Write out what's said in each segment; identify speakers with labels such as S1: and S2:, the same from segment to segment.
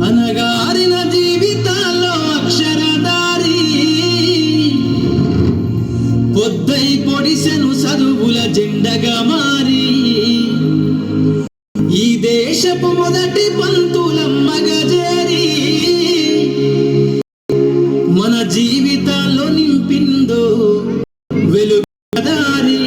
S1: అనగారిన జీవితాల్లో అక్షరధారి పొద్దై పొడిసెను చదువుల జెండగా మారి ఈ దేశపు మొదటి పంతులమ్మగా చేరి మన జీవితాల్లో నింపిందో వెలుగుదారి.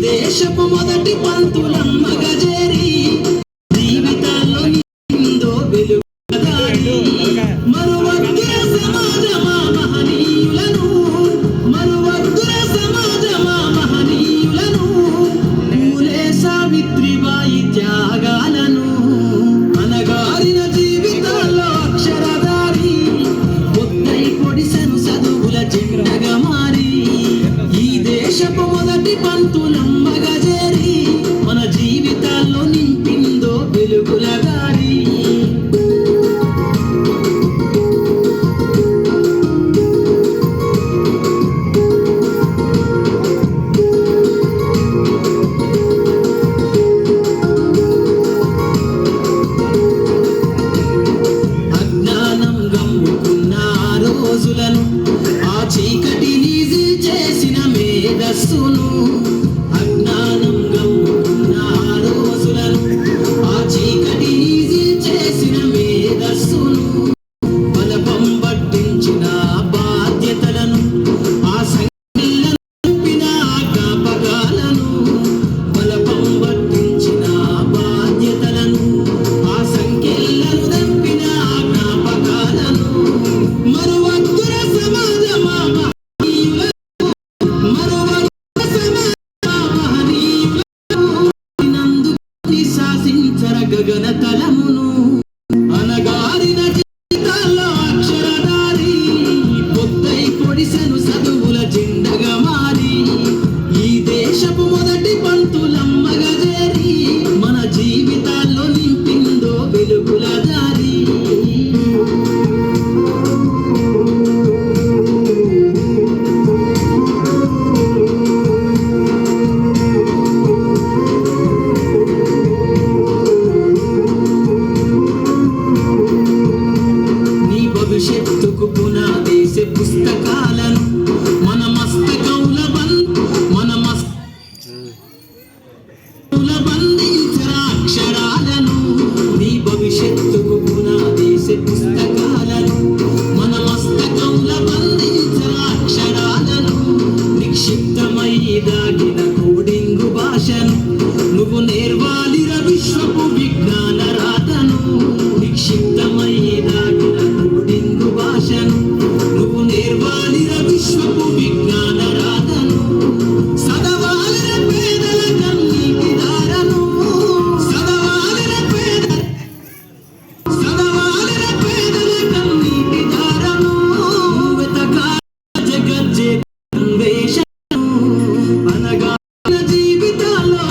S1: దేశపు మొదటి పంతులమ్మగా చేరి జీవితాల్లో నిందో వెలుగుదారి. మరువద్దుర సమాజమా మహనీయులను, మరువద్దుర సమాజమా మహనీయులను, పూలే సావిత్రిబాయి త్యాగాలను. అనగారిన జీవితాల్లో అక్షరధారి పొద్దై పొడిసెను చదువుల జెండగా మారి ఈ దేశపు మొదటి పంతులమ్మగా చేరి మన జీవితాల్లో నింపిందో వెలుగుల దారి. అజ్ఞానం గమ్ముకున్న రోజులను ఆ చీకటిని చేసిన మేధస్సును, అజ్ఞానం గమ్ముకున్న రోజులను ఆ చీకటిని చేసిన మేధస్సును, బలపం పట్టించిన బాధ్యతలను ఆ సంఖ్యలను నింపిన జ్ఞాపకాలను, బలపం పట్టించిన బాధ్యతలను ఆ సంఖ్యలను దంపిన జ్ఞాపకాలను. మరువద్దుర సమాజమా శాసించర గగన తలమును. అనగారిన జీవితాల్లో అక్షరధారి పొద్దై పొడిసెను చదువుల జెండగా మారి ఈ దేశపు మొదటి పంతులమ్మగా చేరి మన జీవితాల్లో నింపిందో వెలుగుల దారి. భవిష్యత్తుకు పునాదేసే పుస్తకాలను మన మస్తకౌల బంధించర అక్షరాలను. నీ భవిష్యత్తుకు పునాదేసే పుస్తకాలను మన మస్తకౌల బంధించర అక్షరాలను. నిక్షిప్తమై దాగిన కోడింగు భాషను నువ్వు నేర్వాలిర విశ్వపు విజ్ఞాన రాతను. నిక్షిప్తమై దాగిన కోడింగు భాషను నువ్వు నేర్వాలిర విశ్వపు విజ్ఞాన రాతను. సదవాలిర పేదల కన్నీటి దారను, సదవాలిర పేదల కన్నీటి దారను. వెతకాల జగజ్జే అన్వేషణను. అనగా జీవితాల్లో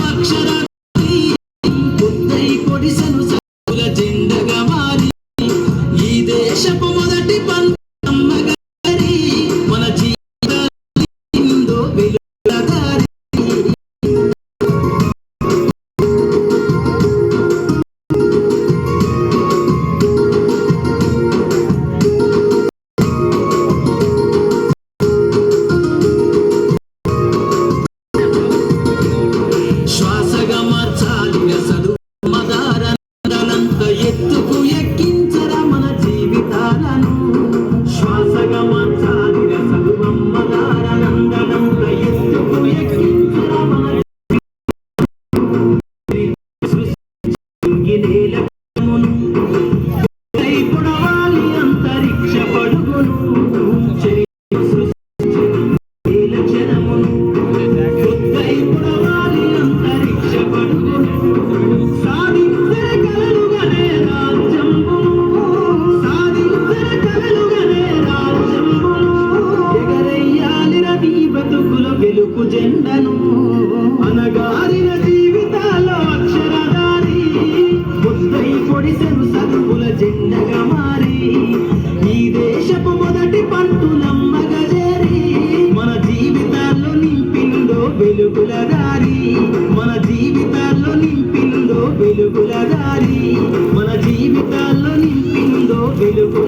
S1: వెలుగుల దారి మన జీవితాల్లో నింపిందో వెలుగుల దారి మన జీవితాల్లో నింపిందో వెలుగుల